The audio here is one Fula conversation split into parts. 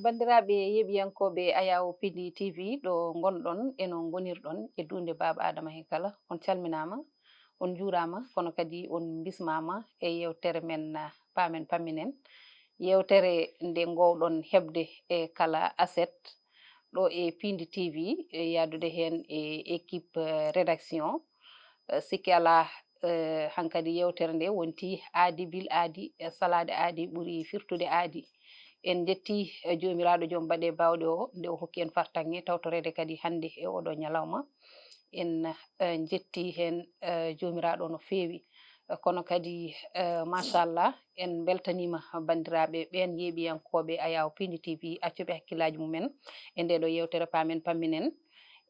Bandiraɓe yeɓiyankoɓe Ayaw Pindi TV ɗo gonɗon eno gonirɗon e dunde Baba Adama Hekala on calminama on juurama kono kadi on bismama e yewtere men paamen pamminen yewtere nde gowɗon heɓde e kala aset ɗo e Pindi TV yadude hen e équipe rédaction sikki ala hankadi yewtere nde wonti aadi bil aadi salade aadi ɓuuri firtude aadi en jetti jomiraɗo joom baɗe bawɗe o nde o hokki en fartange tawtorede kadi hande e oɗo ñalawma en jetti hen jomiraɗo no fewi kono kadi machallah en beltanima bandiraɓe ɓen yeeɓiyankoɓe Ayaw Pindi TV accuɓe hakkillaji mumen e ndeɗo yewtere paamen pamminen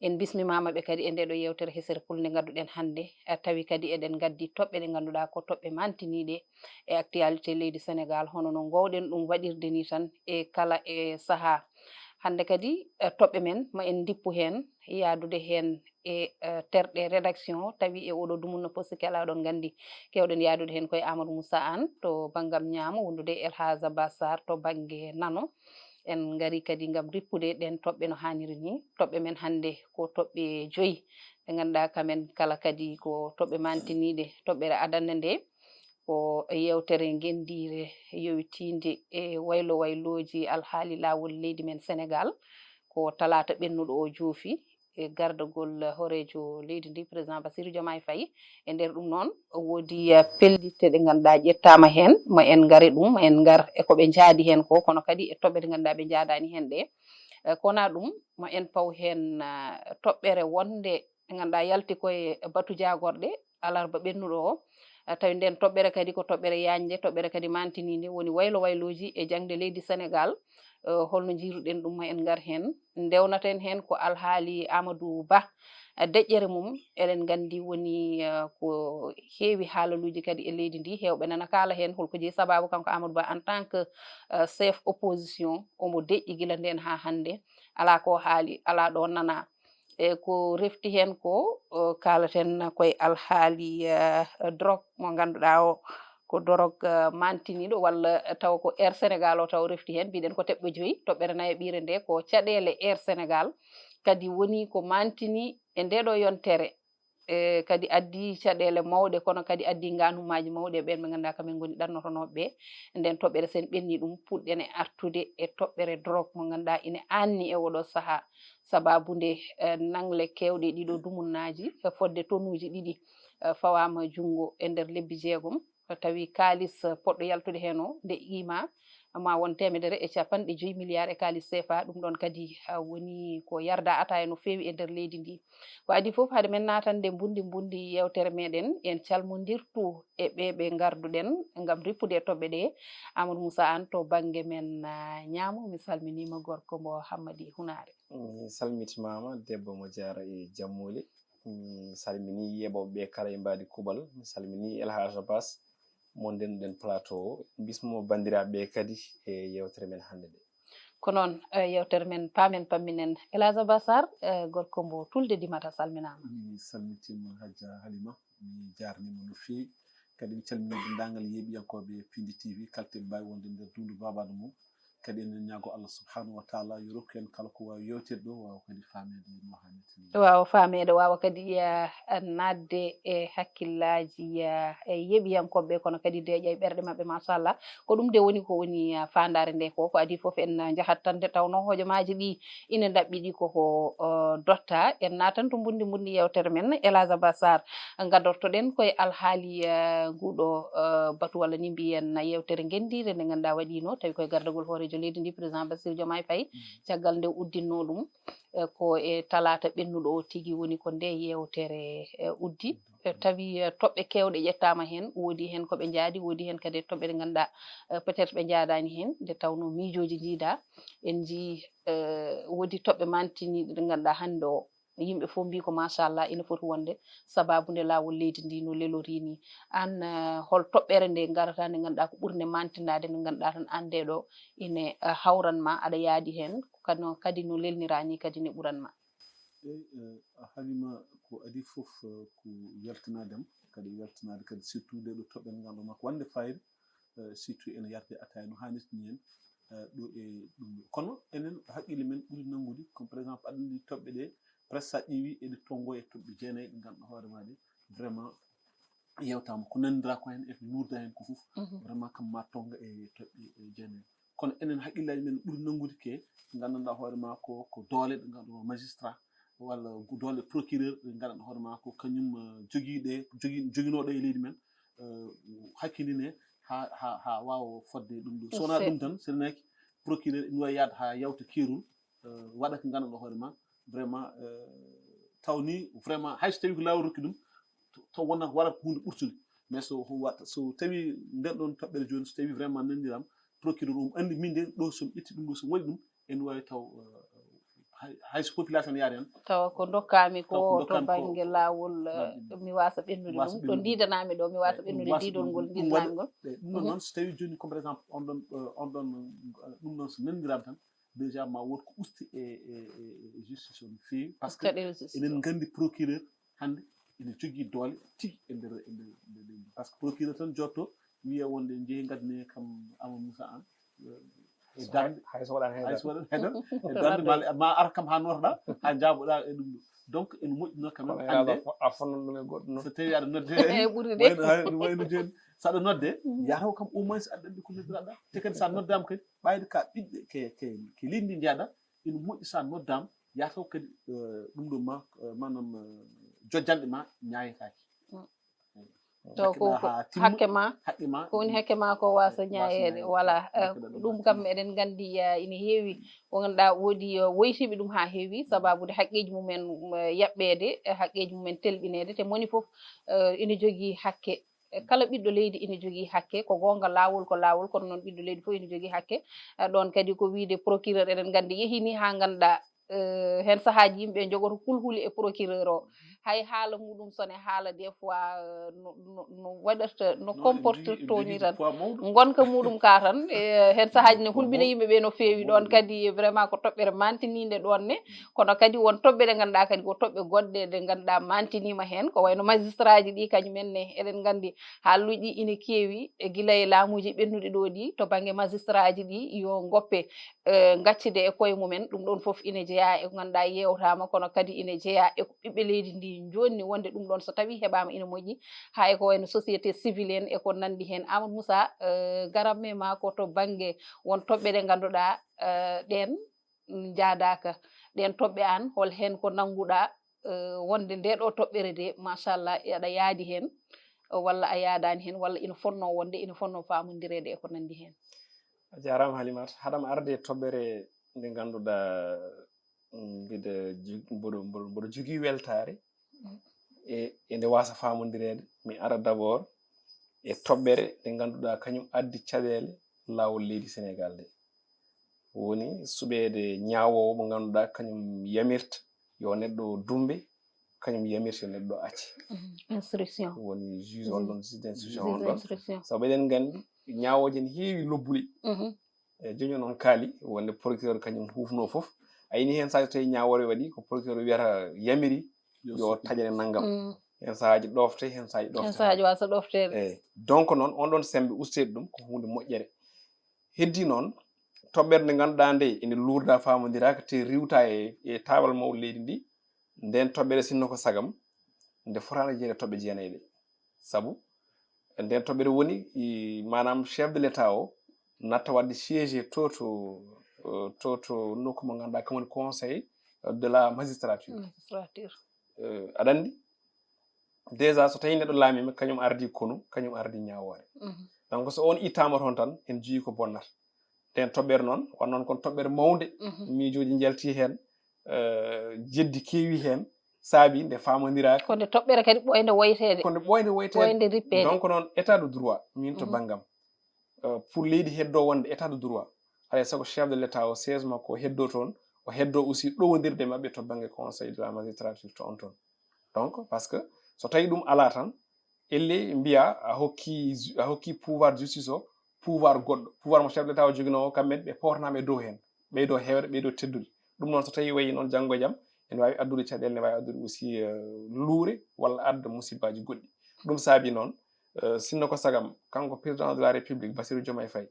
en bismimamaɓe kadi e ndeɗo yewtere Hesere Pulde gadduɗen hande tawi kadi eɗen gaddi toɓɓe ɗe ganduɗa ko toɓɓe mantiniɗe e actualité leydi Sénégal hono no gowɗen ɗum waɗirde ni tan e kala e saaha hande kadi toɓɓe men ma en dippu hen yadude hen e terɗe rédaction tawi e oɗo dumunna sikki ala ɗon gandi kewɗen yadude hen koye Amadou Moussa Anne to banggam ñaamo wondude Elhaja Ba Sarr to banggue nano en gari kadi gam rippude ɗen toɓɓe no hanniri ni toɓɓe men hande ko toɓɓe 5 ɗe ganduɗa kamen kala kadi ko toɓɓe mantiniɗe toɓɓere adana nde ko yewtere gendire yowitinde e waylo wayloji alhaali lawol leydi men Sénégal ko talata ɓennuɗo o joofi e gardagol horejo leydi ndi président Bassirou Diomaye Faye e nder ɗum noon woodi pellitte ɗe ganduɗa ƴettama hen ma en gare ɗum ma en gar e koɓe jaadi hen ko kono kadi e toɓɓe ɗe ganduɗa ɓe jadani hen ɗe kona ɗum ma en paw hen toɓɓere wonde ɗe ganduɗa yalti koye batu jagorɗe alarba ɓennuɗo o tawi nden toɓɓere kadi ko toɓɓere yajde toɓɓere kadi mantinide woni waylo wayloji e jangde leydi Sénégal holno jiruɗen ɗum ma en gar hen ndewnaten hen ko alhaali Amadou Ba deƴƴere mum eɗen gandi woni ko heewi haalaluji kadi e leydi ndi hewɓe nana kala hen holko jeeyi sababu kanko Amadou Ba en tant que chef opposition omo deƴƴi guila nden ha hande ala ko haali ala ɗo nana e ko refti hen ko kalaten koye alhaali drogue mo ganduɗa o ko drogue mantiniɗo walla taw ko Air Sénégal o taw refti hen mbiɗen ko teɓɓe 5 toɓɓere nayaɓire nde ko caɗele Air Sénégal kadi woni ko mantini e ndeɗo yontere kadi addi caɗele mawɗe kono kadi addi ganumaji mawɗi e ɓen ɓe ganduɗa kamen goni ɗannotonoɓeɓe nden toɓɓere sen ɓenni ɗum puɗɗen e artude e toɓɓere drogue mo ganduɗa ine anni e oɗo saaha sababude nangle kewɗe ɗiɗo dumunnaji fodde tonnes ji 2 fawama jungo e nder lebbi 6 tawi kalis poɗɗo yaltude hen o nde qima ma won 150 milliards e kalis CFA ɗum ɗon kadi woni ko yarda ataya no fewi e nder leydi ndi ko adi foof haade men natande bundi yewtere meɗen en calmodirtu e ɓe garduɗen gam rippude e toɓɓe ɗe Amadou Moussa Anne to banggue men ñaamo mi salminima gorko mo Hammady Hunare mi salmitimama debbo mo Diarra e Jammoli mi salmini yeɓoɓe kala e mbadi kuuɓal mi salmini Elhaja Bass mo ndenduɗen plateau o bismo bandiraɓe kadi e yewtere men hande nde ko noon yewtere men paamen pamminen Elhaja Ba Sarr gorko mbo Tulde Dimata salminama mi salmitima Hajja Halima mi jarnima no fewi kadi mi calmini dendagal yeeɓiyankoɓe Pindi TV kalteɓe mbawi wonde nder dundu babaɗo mum kadi enen ñaago Allah subhanahu wa taala yo rokku en kala ko wawi yewtede ɗo wawa kadi famede no hannirta wawa famede wawa kadi nadde e hakkillaji e yeeɓiyankoɓe kono kadi deeƴa e ɓerɗe mabɓe machallah ko ɗum de woni ko woni fandare nde ko adi foof en jahat tan nde tawno hojomaji ɗi ina dabɓiɗi koko dotta en natan to bundi yewtere men Elhaja Ba Sarr gadortoɗen koye alhaali nguɗo batu walla ni mbiyen yewtere gendire nde ganduɗa waɗino tawi koye gardagol horejo leydi ndi président Bassirou Diomaye Faye caggal nde uddinno ɗum ko e talata ɓennuɗo o tigui woni ko nde yewtere uddi tawi toɓɓe kewɗe ƴettama hen woodi hen koɓe jaadi woodi hen kadi toɓɓe ɗe ganduɗa peut être ɓe jadani hen nde tawno miijoji jiida en jii woodi toɓɓe mantiniɗe ɗe ganduɗa hande o yimɓe fof mbi ko machallah ina foti wonde sababude lawol leydi ndi no lelorini an hol toɓɓere nde garata nde ganduɗa ko ɓurde mantinade nde ganduɗa tan an ndeɗo ine hawranma aɗa yaadi hen kadi no lelnirani kadi ne ɓuranma Halima ko adi foof ko weltanadem kadi weltanade kadi surtout nde ɗo toɓɓere ngal ɗo makko wonde fayida surtout ene yarde ataya no hannirta ni hen ɗo e ɗum ɗo kono enen haqqille men ɓuri nangude comme par exemple aɗa andi toɓɓe ɗe presque sa ƴeewi eɗe tongo e toɓɓe jeenayyi ɗe ganduɗa hoore ma ɗe vraiment yewtama ko nandira ko hen e ko luurda hen ko fof vraiment kam ma tonga e toɓɓe jeenayyi kono enen haqqillaji men ɓuri nangude ke gandanɗa hoore ma ko doole ɗe ganduɗa magistrat walla doole procureur ɗe gandanɗa hoore ma ko kañum joguinoɗo e leydi men hakkilline ha wawa fodde ɗum ɗo sowona ɗum tan senaki procureur ina wawi yaade ha yawta keerol waɗa ko gandanɗa hoore ma vraiment tawni vraiment hayso tawi ko lawol rokki ɗum taw wonata waɗata hunde ɓurtude mais so tawi nden ɗon toɓɓere joni so tawi vraiment nandiram procureur andi min de ɗo somi ƴetti ɗum ɗo so waɗi ɗum ene wawi taw hayso population yaari hen tawa ko dokkami ko to banggue lawol mi wasa ɓennude ɗum ɗo ndidanami ɗo mi wasa ɓennude diidol ngol ndidanami ngol ɗum ɗon noon so tawi joni comme par exemple on ɗon ɗum ɗon so nandiram tan déjà ma wot ko usti e justice o no fewi par ce que eɗen gandi procureur hande ene jogui doole tigui e nder par ce que procureur tan jotto wiya wonde jeeyi gadane kam Amadou Moussa an e darde hayso waɗan heɗal e darde ma ara kam ha notoɗa ha jaaboɗa e ɗum ɗo donc ene moƴƴino quand même hande a fonnan ɗum e goɗɗo noon so tawi aɗa nodde ɓurde wayno joni saɗa nodde yataw kam au moins aɗa andi ko noddiraɗa te kadi sa noddama kadi ɓayde ka ɓiɗɗe ke leydi ndi jeyaɗa ene moƴƴi sa noddama yataw kadi ɗum ɗo manam jojjanɗe ma ñayetake to ko hakke ma ko woni hakke ma ko wasa ñayede voilà ɗum kam eɗen gandi ina heewi ko ganduɗa woodi woytiɓe ɗum ha heewi sababude haqqeji mumen yaɓɓede haqqeji mumen telɓinede te moni foof ina jogui hakke kala ɓiɗɗo leydi ina jogui hakke ko gonga lawol ko lawol kono noon ɓiɗɗo leydi fof ina jogui hakke ɗon kadi ko wiide procureur eɗen gandi yehini ha ganduɗa hen sahaji yimɓe jogoto kulhuli e procureur o hay haala muɗum sone haala des fois no waɗata no comporte toni tan gonka muɗum ka tan hen sahaji ne hulɓina yimɓeɓe no feewi ɗon kadi vraiment ko toɓɓere mantinide ɗonne kono kadi won toɓɓe ɗe ganduɗa kadi ko toɓɓe goɗɗe ɗe ganduɗa mantinima hen ko wayno magistrat ji ɗi kañumenne eɗen gandi haalluji ɗi ina keewi e guila e laamuji ɓennuɗi ɗo ɗi to banggue magistrat ji ɗi yo goppe gaccide e koye mumen ɗum ɗon foof ina jeeya e ko ganduɗa yewtama kono kadi ina jeeya e ko ɓiɓɓe leydi ndi jonni wonde ɗum ɗon so tawi heɓama ina moƴƴi ha e ko wayno société civile en e ko nandi hen Amadou Moussa garamme ma ko to banggue won toɓɓe ɗe ganduɗa ɗen jaadaka ɗen toɓɓe an hol hen ko nanguɗa wonde nde ɗo toɓɓere de machallah aɗa yaadi hen walla a yaadani hen walla ina fonno wonde ina fonno famodirede e ko nandi hen a jarama Halimata haɗama arde toɓɓere nde ganduɗa mboɗo jogui weltare e nde wasa famodirede mi ara d' abord e toɓɓere nde ganduɗa kañum addi caɗele lawol leydi Sénégal nde woni suɓede ñawowo mo ganduɗa kañum yamirta yo neɗɗo dumbe kañum yamirta neɗɗo acce instruction woni juge on ɗon juge d'instruction on ɗon saabu eɗen gandi ñawoje ne heewi lobbuli e joni noon kaali wonde procureur kañum hufno foof ayini hen saji tawi ñawore waɗi ko procureur wiyata yamiri yo taƴane naggam hen sahaji ɗofte hen sahaji wasa ɗoftede eyyi donc noon on ɗon sembe ustede ɗum ko hunde moƴƴere heddi noon toɓɓere nde ganduɗa nde ene lurda famodiraka te riwta e tawal mawɗo leydi ndi nden toɓɓere sinno ko sagam nde fotano jeeyde toɓɓe jeenayyi ɗe saabu nden toɓɓere woni manam chef de l' état o natta wadde siégé to nokku mo ganduɗa kam woni conseil de la magistrature aɗa andi déjà so tawi neɗɗo laamima kañum ardi konu kañum ardi ñawore donc so on ittama toon tan en jii ko bonnata nden toɓɓere noon wan noon kon toɓɓere mawde miijoji jalti hen jeddi keewi hen saabi nde famodiraka konde toɓɓere kadi ɓoyde woytede ɓoyde rippede donc noon état de droit min to banggam pour leydi heddo wonde état de droit alay saago chef de l' état o siége makko heddo toon o heddo aussi ɗowodirde mabɓe to banggue conseil de la magistrature to on toon donc par ce que so tawi ɗum ala tan elle mbiya a hokki pouvoir justice o pouvoir goɗɗo pouvoir mo chef de l' état o jogino o kamɓen ɓe portanaɓe dow hen ɓeydo hewre ɓeydo teddude ɗum noon so tawi wayi noon janggo e jaam ene wawi addude caɗele ne wawi addude aussi luure walla adda musibaji goɗɗi ɗum saabi noon sinno ko sagam kanko président de la république Bassirou Diomaye Faye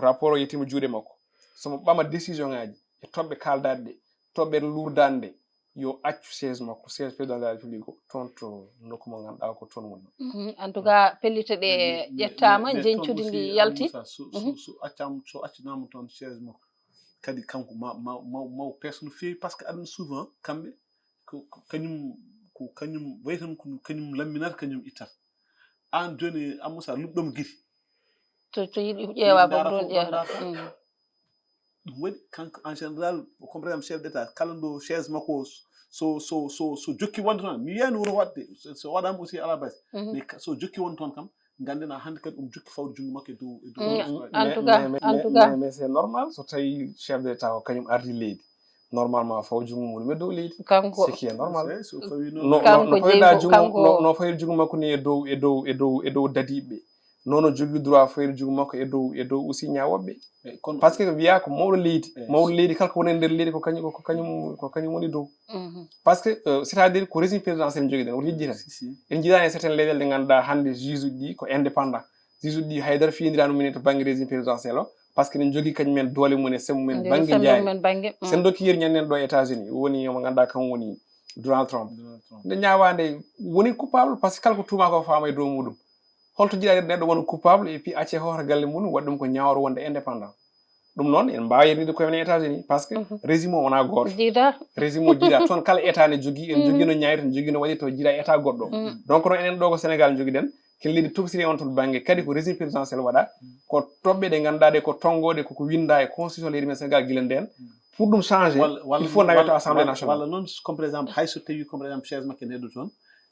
rapport o yettima juuɗe makko somo ɓama décision ngaji e toɓɓe kaldade ɗe toɓɓe lurdade nde yo accu siège makko siège président de la république o toon to nokku mo ganduɗa ko toon woni en tout cas pellite ɗe ƴettama jencude ndi yalti so accanama toon siège makko kadi kanko maw peeso no feewi par ce que aɗa souvent kamɓe kañum wayi tan ko kañum lamminata kañum ittata an joni Amoussa luɓɗomo guiri to yiɗi ƴeewa fof ɗon ƴeewata ɗum waɗi kanko en général comme par exemple chef d' état kala ɗo chaise makko so jokki wonde toon mi yiyani wuro waɗde so waɗama aussi à la base mais so jokki wonde toon kam gandena hande kadi ɗum jokki fawde jungo makko e dow en tout cas mais c'est normal so tawi chef d' état ko kañum ardi leydi normalement faw jungo muɗum e dow leydi kanko ce qui est normal kanko no fayir jungo makko ni e dow dadiɓe nono jogui droit fayir jungo makko e dow aussi ñawoɓe par ce que wiya ko mawɗo leydi kala ko woni e nder leydi ko kañum woni dow par ce que c'est à dire ko régime présidentiel jogui ɗen oto yejjita en jiiɗani e certaine leyɗele ɗe ganduɗa hande juge uji ɗi ko indépendant juge uji ɗi haydara fiindirano mumen to banggue régime présidentiel o par ce que ɗen jogui kañumen doole mumen e semmu men banggue jaari sen dokki yeru ñanden ɗo États-Unis woni mo ganduɗa kam woni Donald Trump nde ñawande woni coupable par ce que kala ko tuuma ko faama e dow muɗum holto jiiɗa neɗɗo wona coupable et puis acce hoore galle mum waɗi ɗum ko ñawro wonde indépendant ɗum noon en mbawi yettide koye men e États-Unis par ce que régime o wona goto régime o jiiɗa toon kala état ne jogui en jogui no ñayri en jogui no waɗi to jiiɗa état goɗɗo donc noon enen ɗo ko Sénégal joguiɗen ken leydi tokosiri on toon banggue kadi ko régime présidentiel waɗa ko toɓɓe ɗe ganduɗa ɗe ko tonggode koko winda e constitution leydi men Sénégal guila nden pour ɗum changer il faut nawe to assemblée nationale walla noon comme par exemple hay so tawi comme par exemple chaise makko neɗɗo toon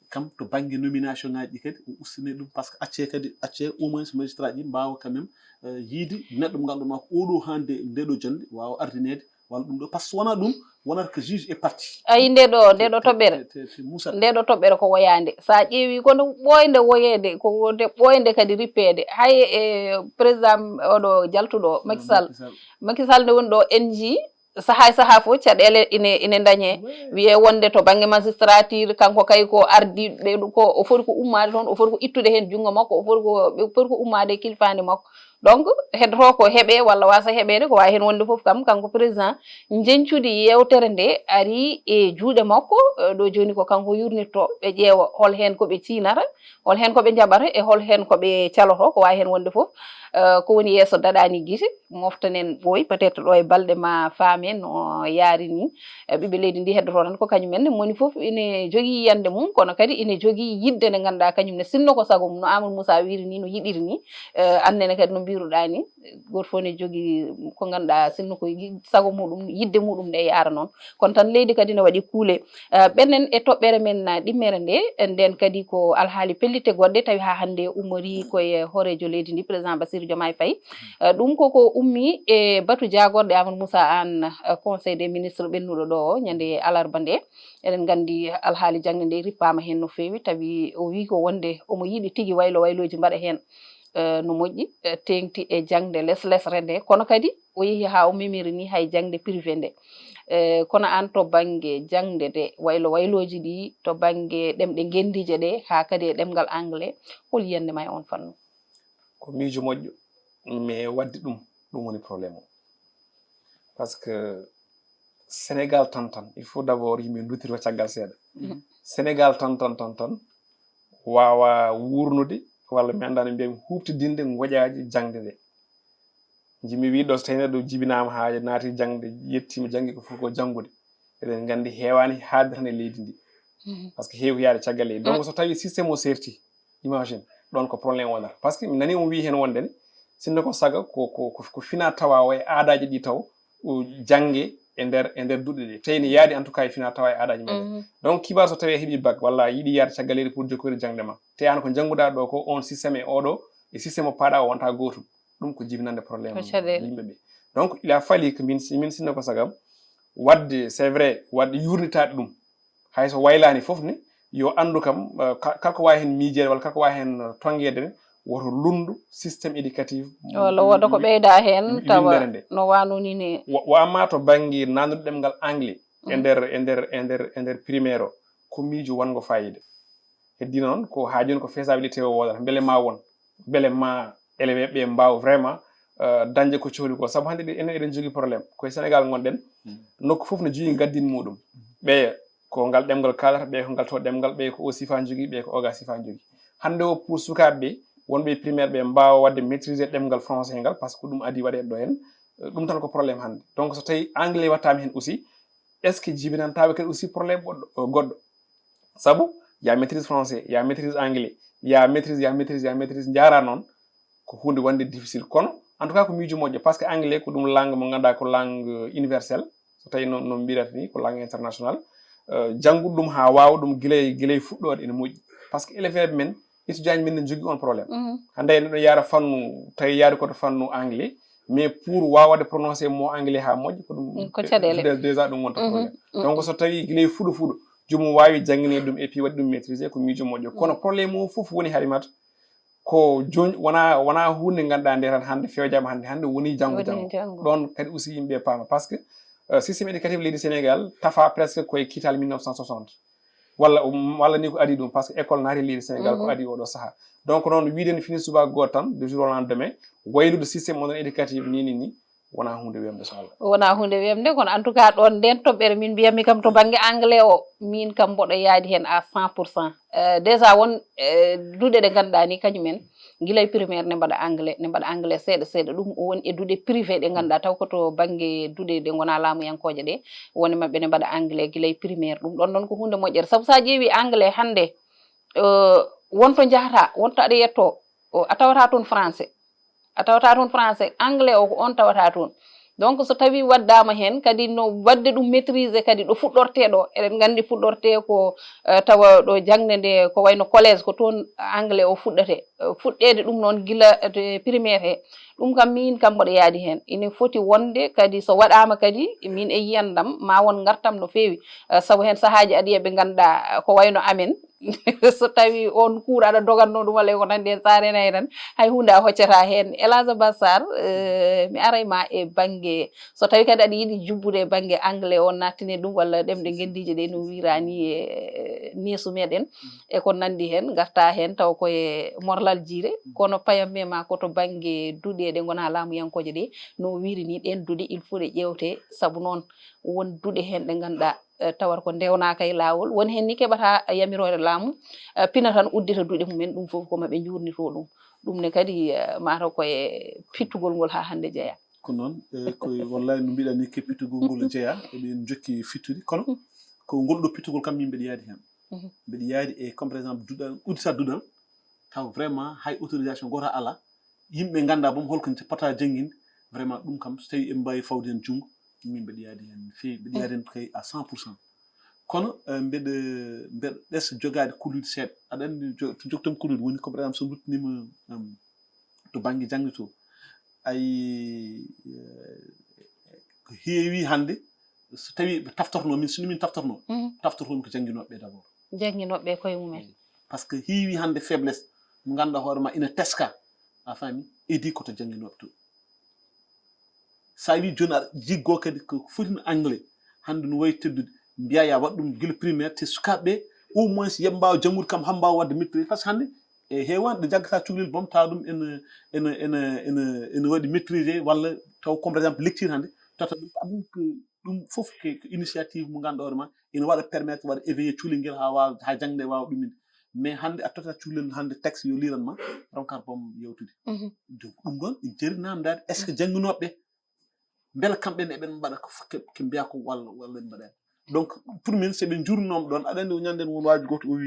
kam to banggue nomination ngaji ɗi kadi o ustine ɗum par ce que acce au moins magistrat ji mbawa quand même yiide neɗɗo mo ganduɗa ko oɗo hande ndeɗo jonde wawa ardinede walla ɗum ɗo par ce que wona ɗum wonata que juge et parti ayi ndeɗo toɓɓere ko woyande sa ƴeewi kono ɓoyde woyede ko wonde ɓoyde kadi rippede hay e président oɗo jaltuɗo Macky Sall nde woni ɗo NG saha fof caɗele ine dañe wiye wonde to banggue magistrature kanko kay ko ardiɓe ko o foti ko ummade toon o foti ko ittude hen jungo makko o foti ko ummade kilfande makko donc heddoto ko heeɓe walla wasa heeɓede ko wawi hen wonde foof kam kanko président jencude yewtere nde ari e juuɗe makko ɗo joni ko kanko yurnitto ɓe ƴeewa hol hen koɓe cinata hol hen koɓe jaɓata e hol hen koɓe caloto ko wawi hen wonde foof ko woni yesso daɗani guite moftanen ɓooy peut être ɗo e balɗe ma faamen no yaari ni ɓiɓɓe leydi ndi heddoto tan ko kañumen moni foof ine jogui yiyande mum kono kadi ine jogui yidde nde ganduɗa kañum ne sinno ko saago mum no Amadou Moussa wiri ni no yiɗiri ni annene kadi no mbiruɗa ni goto fof ne jogui ko ganduɗa sinno ko saago muɗum yidde muɗum nde yaara noon kono tan leydi kadi ne waɗi kuule ɓennen e toɓɓere men ɗimmere nde nden kadi ko alhaali pellite goɗɗe tawi ha hande umori koye horejo leydi ndi président Bassirou Diomaye Faye ɗum koko ummi e batu jagorɗe Amadou Moussa Anne conseil des ministres ɓennuɗo ɗo o ñande alarba nde eɗen gandi alhaali jangde nde rippama hen no fewi tawi o wi ko wonde omo yiɗi tigui wayloji mbaɗa hen no moƴƴi tengti e jangde lesre nde kono kadi o yeehi ha o memiri ni hay jangde privé nde kono an to banggue jangde nde wayloji ɗi to banggue ɗemɗe gendije ɗe ha kadi e ɗemgal anglais hol yiyande ma e on fannu ko miijo moƴƴo mais wadde ɗum woni probléme o par ce que Sénégal tan il faut d' abord yimɓe duttiro caggal seeɗa Sénégal tan wawa wurnude walla mi anda no mbiyami huɓtidinde goƴaji jangde nde jimi wiɗo so tawi neɗɗo jibinama ha naati jangde yettima janggi ko fof ko janggude eɗen gandi hewani haadde tan e leydi ndi par ce que heewi yaade caggal leydi donc so tawi systéme o serti imagine ɗon ko probléme wonata par ce que mi nani on wi hen wondene sinno ko saga ko fina tawa o e aadaji ɗi taw jangge e nder duɗe ɗe tawi ne yaadi en tout cas e fina tawa e aadaji meɗen donc kibar so tawi heeɓi bac walla yiiɗi yaade caggal leydi pour jokkoyde jangde ma te an ko jangguɗa ɗo ko on systéme e oɗo e systéme o paaɗa o wonta gotum ɗum ko jibinande probléme yimɓeɓe donc il a fallu que min sinno ko sagam wadde c'est vrai wadde yurnitade ɗum hayso waylani foof ne yo andu kam kala ko wawi hen miijede walla kala ko wawi hen tonguede ne woto lundu systéme éducatif walla woda ko ɓeyda hen tawa no wanuni ni wo amma to banggue nandude ɗemgal anglais e nder primaire o ko miijo wongo fayida heddi noon ko ha joni ko faisabilité o wodata beele ma won beele ma élève ɓe mbawa vraiment dañde ko cohli ko saabu hannde enen eɗen jogii probléme koye sénégal gonɗen nokku fof no jogii gaddin muɗum ɓeya ko ngal ɗemgal kalata ɓeya ko ngal to ɗemgal ɓeya ko o sifa jogii ɓeya ko oga sifa jogii hannde o pour sukaɓe ɓe wonɓe primaire ɓe mbawa wadde maîtriser ɗemgal français ngal par ce que ɗum adi waɗe ɗo hen ɗum tan ko probléme hannde donc so tawi anglais wattama hen aussi est ce que jibinantaɓe kadi aussi probléme goɗɗo saabu ya maîtrise français ya maîtrise anglais ya maîtrise jara noon ko hunde wonde difficile kono en tout cas ko miijo moƴƴo par ce que anglais ko ɗum langue mo ganduɗa ko langue universelle so tawi no mbirata ni ko langue international janngude ɗum ha wawa ɗum guilay fuɗɗode ene moƴƴi par ce que élève men étudiant ji men ne jogui on probléme hande neɗɗo yara fannu tawi yaari koto fannu anglais mais pour wawade prononcé mo anglais ha moƴƴi ko ɗum ko caɗele déjà ɗum wonta probléme donc so tawi guilay fuɗo jomum wawi jangguinede ɗum et puis waɗi ɗum maîtriser ko miijo moƴƴo kono probléme o foof woni harimata ko joni wona hunde ganduɗa nde tan hande fewjama hande woni janggo ɗon kadi aussi yimɓe paama par ce que systéme éducatif leydi sénégal tafa presque koye kiital 1960 walla ni ko adi ɗum par ce que école naati leydi sénégal ko adi oɗo saaha donc noon wiide fini subaka goto tan de jour au lendemain waylude systéme oɗon éducatif ni wona hunde wemde so Allah wona hunde wemde kono en tout cas ɗon nden toɓɓere min mbiyatmi kam to banggue anglais o min kam mboɗo yaadi hen à 100% déjà won duuɗe ɗe ganduɗa ni kañumen guilay primaire ne mbaɗa anglais seeɗa seeɗa ɗum woni e duuɗe privé ɗe ganduɗa taw koto banggue duuɗe ɗe gona laamuyankoje ɗe woni mabɓe ne mbaɗa anglais guilay primaire ɗum ɗon ɗon ko hunde moƴƴere saabu sa ƴeewi anglais hande wonto jahata wonto aɗa yetto a tawata toon français anglais o ko on tawata toon donc so tawi waddama hen kadi no wadde ɗum maîtriser kadi ɗo fuɗɗorte ɗo eɗen gandi fuɗɗorte ko tawa ɗo jangde nde ko wayno collège ko toon anglais o fuɗɗete fuɗɗede ɗum noon guila primaire he ɗum kam min kam mboɗo yaadi hen ina foti wonde kadi so waɗama kadi min e yiyandam ma won gartam no fewi saabu hen saahaji aɗa yiya ɓe ganduɗa ko wayno amen so tawi on cours aɗa doganno ɗum walla ko nandi hen sa renayi tan hay hunde a hoccata hen Elhadja Ba Sarr mi arayma e banggue so tawi kadi aɗa yiiɗi jubbude e banggue anglais o nattine ɗum walla ɗemɗe guendije ɗe no wirani e neesu meɗen e ko nandi hen garta hen taw koye morlal jiire kono payamme ma koto banggue duuɗe ɗe gona laamuyankoje ɗe no wirini ɗen duuɗe il faut ɗe ƴewte saabu noon won duuɗe hen ɗe ganduɗa tawat ko ndewnaka e lawol woni hen ni keɓata yamirore laamu pina tan uddita duuɗe mumen ɗum foof ko maɓe jurnito ɗum ne kadi mataw koye pittugol ngol ha hande jeeya ko noon koye wallahi no mbiɗa ni ke pittugol ngol jeeya eɓen jokki fittude kono ko ngol ɗo pittugol kam min mbiɗa yaadi hen mbiɗa yaadi e comme par exemple duɗal uddita duɗal taw vraiment hay autorisation goto ala yimɓe ganda boom holko pota janguinde vraiment ɗum kam so tawi en mbawi fawde hen junggo min mbiɗa yaadi hen no fewi mbiɗa yaadi hen kay à 100% kono mbeɗa ɗes jogade kulude seeɗa aɗa andi to jogtom kulude woni comme par exemple so ruttinima to banggue jangde to ay ko heewi hande so tawi ɓe taftorno min sino min taftorno taftortomi ko jangguinoɓe d' abord jangguinoɓe koye mumen par ce que heewi hande faiblesse mo ganduɗa hoorema ina teska a faami idi koto jangguinoɓe to sa wi joni aɗa jiggo kadi ko fotino anglais hande no wayi teddude mbiya ya waɗ ɗum guila primaire te sukaɓeɓe au moins yooɓe mbawa janggude kam han mbawa wadde maîtrise par ce que hande e heewani ɗo jaggata cukalel boom tawa ɗum ene waɗi maîtrisé walla taw comme par exemple lecture hande tata ɗum ko ɗum foof ko initiative mo ganduɗa hoorema ene waɗa permettre waɗa éveillé cukalel nguel ha wawa ha jangde wawa ɗuminde mais hande a tottata cukalel hande texte yo liranma ronkata boom yewtude donc ɗum ɗon ene jaari namdade est ce que jangguinoɓeɓe beele kamɓene eɓen mbaɗa ko mbiya ko walla ɓe mbaɗani donc pour min seɓe jurnomo ɗon aɗa andi ñanden won waji goto o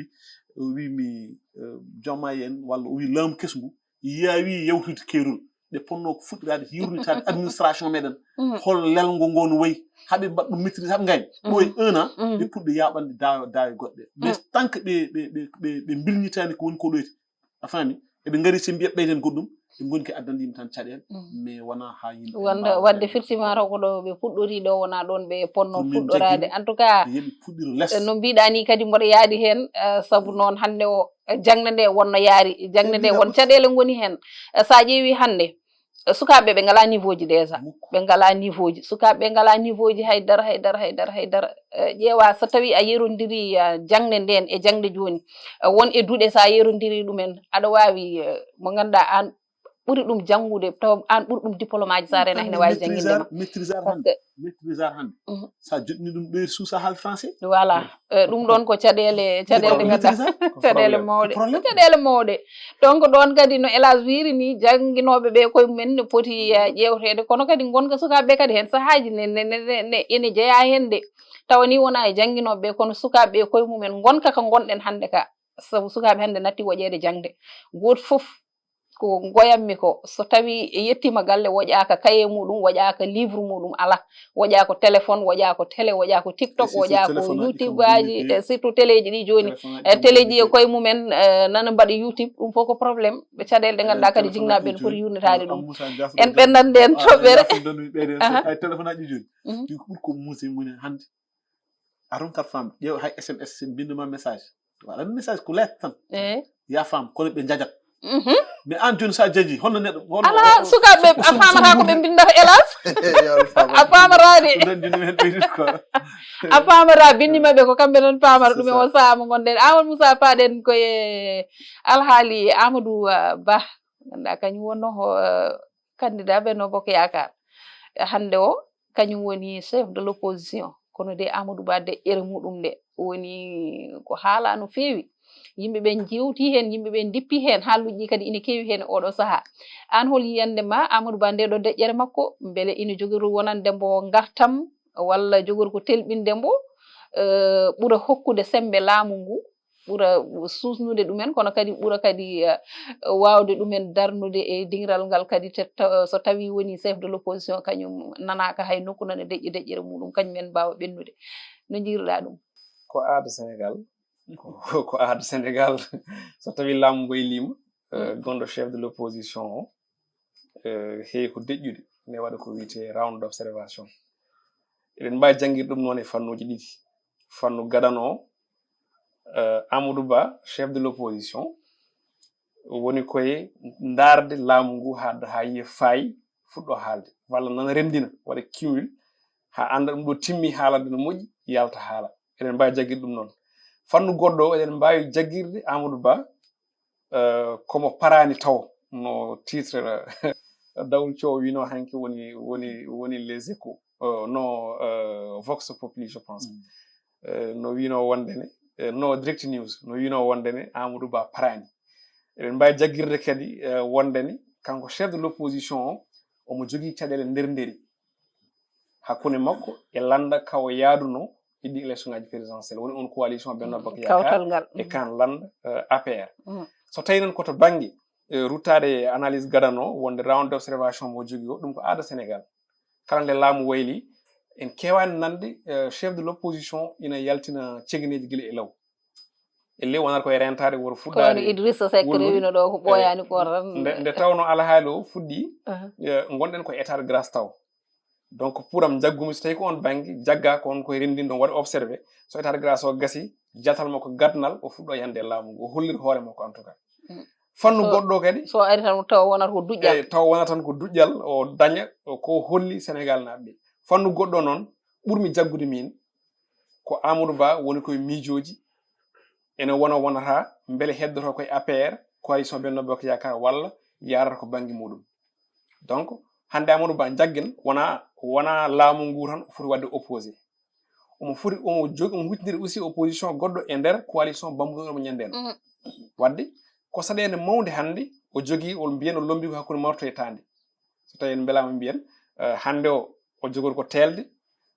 wimi Diomaye en walla o wi laamu kesngu yaawi yewtude keerol ɓe ponno ko fuɗɗirade yurnitade administration meɗen hol lelgo ngo no wayi haaɓe mbaɗa ɗum maîtrise haaɓe gayni ɗo e 1 an ɓe puɗɗo yaɓande dawe goɗɗe mais tant que ɓe bilñitani ko woni ko ɗoyti a faami eɓe gaari se mbiya ɓeyden goɗɗum ɓe goni ke addande yimɓe tan caɗele mais wona ha yimɓe wadde effectivement taw ko ɗo ɓe puɗɗori ɗo wona ɗon ɓe ponno fuɗɗorade en tout cas yooɓe puɗɗiro less no mbiɗa ni kadi mboɗo yaadi hen saabu noon hande o jangde nde wonno yaari jangde nde won caɗele goni hen sa ƴeewi hande sukaɓe ɓe ngala niveau ji déjà ɓe ngala niveau ji sukaɓe ngala niveau ji haydara ƴeewa so tawi a yerodiri jangde nden e jangde joni won e duuɗe sa yerodiri ɗumen aɗa wawi mo ganduɗa an ɓuri ɗum janngude taw an ɓuri ɗum diplôme aji sa rena hene wawi jangguindema par ce que maîtrisard hande sa joɗni ɗum ɗoyri suusa haal français voilà ɗum ɗon ko caɗele ɗe ganduɗa caɗele mawɗe ko caɗele mawɗe donc ɗon kadi no Elage wiri ni janguinoɓe ɓe koye mumen ne poti ƴewtede kono kadi gonga sukaɓeɓe kadi hen sahaji ene jeeya hen de tawa ni wona e janguinoɓeɓe kono sukaɓeɓe koye mumen gonka ko gonɗen hande ka sabu sukaɓe hande natti woƴede jangde goto foof ko goyammi ko so tawi yettima galle woƴaka cahier muɗum woƴaka livre muɗum ala woƴako téléphone woƴako télé woƴako TikTok woƴako YouTube aji e surtout téléji ɗi joni téléji e koye mumen nana mbaɗa YouTube ɗum fof ko probléme ɓe caɗele ɗe ganduɗa kadi jignaɓe ne poti yurnitade ɗum en ɓendande en toɓɓere téléphone aji joni ɗi ko ɓuuri ko muuse mumen hande a ronkat fam ƴeew hay SMS sen binduma message waɗan message ko lettre tan ya fam kono ɓe jajat mais an joni sa jaji honno neɗɗo ala sukaɓe a famata ko ɓe bindata Elage a famarade a famata bindimaɓe ko kamɓe noon pamata ɗum e o saaha mo gonɗen Amadou Moussa paɗen koye alhaali Amadou Ba ganduɗa kañum wonno candidat Benno Bokk Yakar hande o kañum woni chef de l'opposition kono de Amadou Ba deƴƴere muɗum nde woni ko haala no feewi yimɓeɓe jewti hen yimɓeɓe dippi hen haalluji kadi ina keewi hen oɗo saaha an hol yiyande ma Amadou Ba nde ɗo deƴƴere makko beele ina jogori wonandembo gartam walla jogori ko telɓindembo ɓuura hokkude sembe laamu ngu ɓuura susnude ɗumen kono kadi ɓuura kadi wawde ɗumen darnude e dingiral ngal kadi so tawi woni chef de l'opposition kañum nanaka hay nokku nane deƴƴi deƴƴere muɗum kañumen mbawa ɓennude no jiiruɗa ɗum ko aada Sénégal ko aada Sénégal so tawi laamu ngu lima gonɗo chef de l'opposition o heewi ko deƴƴude ne waɗa ko wiyete round d' observation eɗen mbawi jangguir ɗum noon e fannuji ɗiɗi fannu gadano Amadou Ba chef de l'opposition woni koye darde laamu ngu ha yiya faayi fuɗɗo haalde walla nana remdina waɗa cumul ha anda ɗum ɗo timmi haalande no moƴƴi yalta haala eɗen mbawi jagguirde ɗum noon fannu goɗɗo o eɗen mbawi jagguirde Amadou Ba komo parani taw no titre Dawul Thiow wino hanki woni les échos no Vox Populi je pense no wino wondene no Direct News no wino wondene Amadou Ba parani eɗen mbawi jagguirde kadi wondene kanko chef de l'opposition o omo jogui caɗele nderi hakkude makko e landa kawo yaaduno iddi élection ngaji présidentiel woni on coalition Benno Bokk Yakar e kan landa APR so tawi noon koto banggue ruttade analyse gadano wonde round d' observation mo jogui o ɗum ko aada Sénégal kala nde laamu wayli en kewani nande chef de l'opposition ina yaltina cegeneji guila e law elle wonata koye rentade woro fuɗɗade kono Idrissa Seck rewino ɗo ko ɓoyani ko tan nde tawno alahaali o fuɗɗi gonɗen ko état de grâce taw donc pour am jaggumi so tawi ko on banggue jagga ko on koye rendinde on waɗa observé so état de grâce o gasi jatal makko gadnal o fuɗɗo yande laamu ngu o hollira hoore makko en tout cas fannu goɗɗo kadi so ari tan taw wonata ko duƴƴal taw wonata tan ko duƴƴal o daña ko holli Sénégal naɓe fannu goɗɗo noon ɓurmi jaggude min ko Amadou Ba woni koye miijoji ene wonata beele heddoto koye APR coalition Benno Bokk Yakar walla yarata ko banggue muɗum donc hande Amadou Ba jaggen wona laamu ngu tan foti wadde opposé omo huttidiri aussi opposition goɗɗo e nder coalition bambuɗo mo ñanden wadde ko saɗede mawde hande o jogui o mbiyen o lombi ko hakkude marto e tande so tawi en belama mbiyen hande o jogori ko telde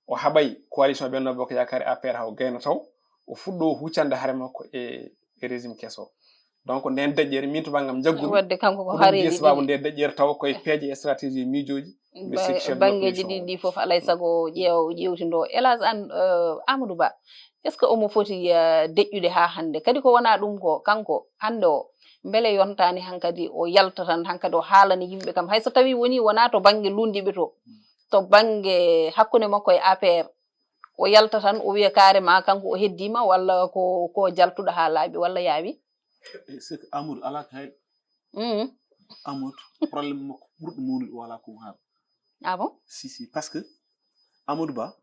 o haɓay coalition Benno Bokk Yakar APR haw gayna taw o fuɗɗo huccande haare makko e régime kesso donc nden deƴƴere min to bangam jaggumi wadde kanko ko haareji sababu nde deƴƴere taw koye peeje e stratégie miijoji banggueji ɗiɗi foof alay saago ƴewtindo Elage an Amadou Ba est ce que omo foti deƴƴude ha hande kadi ko wona ɗum ko kanko hande o beele yontani hankadi o yalta tan hankadi o haalani yimɓe kam hayso tawi woni wona to banggue lundiɓe to banggue hakkude makko e APR o yalta tan o wiya carrément kanko o heddima walla ko jaltuɗo ha laaɓi walla yaawi c'est que Amadou ala ko hay Amadou probléme makko ɓurɗo mawnude o wala ko haala ah bon si parce que Amadou Ba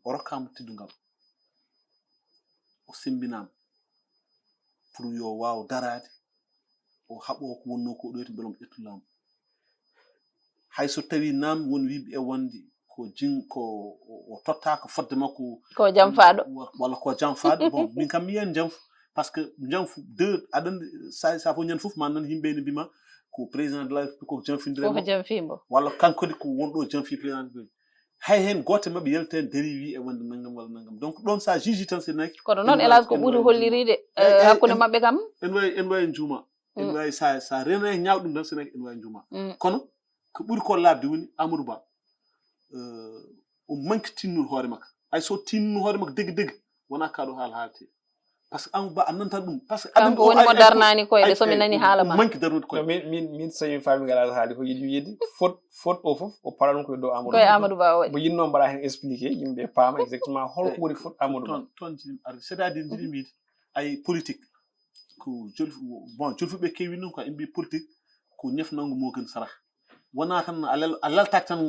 o rokkama teddugal o sembinama pour yo waw darade o haɓo ko wonno ko ɗoyti beelom ƴettu laamu hay so tawi naam woni wiɓe e wonde ko ko o tottaka fodde makko ko jam faɗo walla ko jam faɗo bon min kam mi yiyan janfu par ce que janfu deux aɗa sa fof ñande fof ma nan yimɓe ne mbima ko président de la république ko janfindire ko janfimbo walla kankodi ko wonɗo janfi président de hay hen goto mabɓe yalta hen dari wi e wonde naggam walla naggam donc ɗon sa juge tan se naki kono noon hélas ko ɓuuri holliride hakkude mabɓe kam en wawi juuma en wawi sa rena e ñaw ɗum tan se naki en wawi juuma kono ko ɓuuri ko labde woni Amadou Ba o manque tinnude hoore makko ay so tinnu hoore makko degui degui wona kaɗo haala haalte par ce que Amadou Ba a nantat ɗum par ce que kanko woni mo darnani koyɗe somi nani haala ma manque darnude koyɗe min somi faami ngal haali ko yiɗi wiide faute o fof o paɗa ɗum koye dow Amadou koye Amadou Ba o waɗi mo yinno mbaɗa hen expliqué yimɓe paama exactement holko woni faute Amadou Ba toon jiɗi arde c' est à dire jiɗi wiide ay politique ko jolfuɓe kewi noon ko en mbi politique ko ñefnango mo gën saraha wona tan a laltaki tan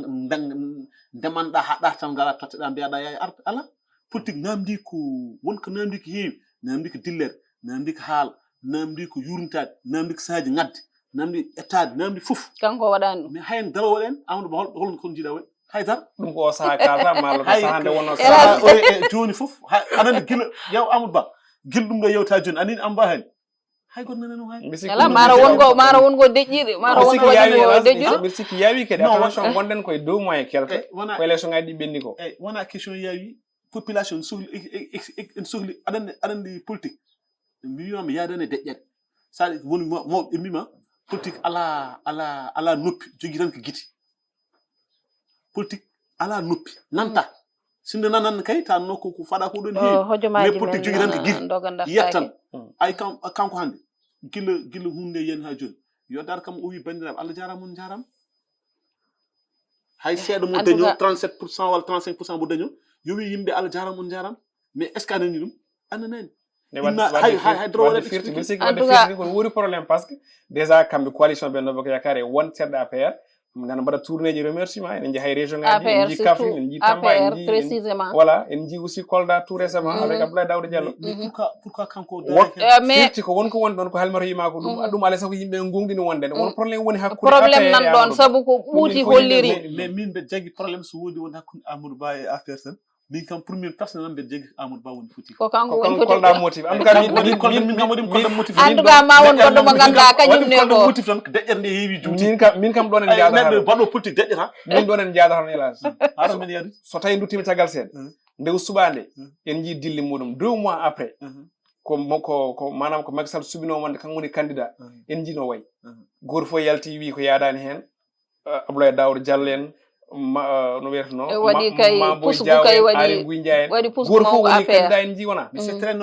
ndemanɗa ha ɗar tan ngala totteɗa mbiyaɗa yaye arde ala politique namdi ko wonko namdi ko heewi namdi ko dillere namdi ko haala namdi ko yurnitade namdi ko saaji ngadde namdi ettade namdi fof kanko waɗani ɗum mais hayen daro waɗen Amadou Ba holno kon jiiɗa waɗi haydara ɗum ko saha kalata malla saha nde wonno joni fof aɗa gila yaw Amadou Ba gila ɗum ɗo yewta joni anini amba hen hay goto nanano hay ala mara wongo deƴƴiɗe mara wongo waɗino deƴƴuɗo mbiɗa sikki yaawi kadi attention gonɗen koye 2 mois quelque ko élection ngaji ɗi ɓenni ko wona question yaawi population sohli en sohli aɗandi politique mbimami yaadani e deƴƴere sa woni mawɓe mbima politique ala noppi jogui tan ko guiti politique ala noppi nanta sinde nanan kay tan nokko ko faɗa ko ɗon heewi mais politique jogui tan ko guiti yiyat tan ay kanko hande gila hunde yen ha joni yo dar kam o wi bandiraɓe Allah jarama on jarama hay seeɗa mo daño 37% walla 35% mo daño yo wi yimɓe Allah jarama on jarama mais est ce que anani ɗum ananani hay dro waɗa firti mbiɗa sikki wadde firti ko wori probléme par ce que déjà kamɓe coalition Benno Bokk Yakaar e won seɗɗa APR nana mbaɗa tourné ji remerciement en jii hay région ngaji en jii Kaffrine en jii Tamba en jii précisément voilà en jii aussi Kolda tout récemment avec Abdoulaye Daouda Diallo pourquoi kanko firti ko wonko woni ɗon ko halmato yima ko ɗum alay sago yimɓe gongdini wondene won probléme woni hakkude probléme nan ɗon saabu ko ɓuuti holliri mais min mbeɗa jagui probléme so wodi won hakkude Amadou Ba e APR tan min kam premier personnel mbeɗa jagui Amadou Ba woni foti ko kanko woni foti kolɗa motif en tout cas min kam waɗi kolɗa motif en tout cas ma won goɗɗo mo ganduɗa kañum ne ko motif tan ko deƴƴere nde heewi juuti min kam ɗon en jaadata neɗɗo baɗɗo politique deƴƴata min ɗon en jaadata no hélas haɗa men yaadi so tawi duttimi caggal seeɗa nde subade en jii dilli muɗum 2 mois après ko manam ko Macky Sall subino wonde kanko woni candidat en jii no wayi goto fof yalti wi ko yaadani hen Abdoulaye Daouda Diallo en no wiyeteno waɗi kay pusbu kay waɗi pusbu goto fof woni candidat en jii wona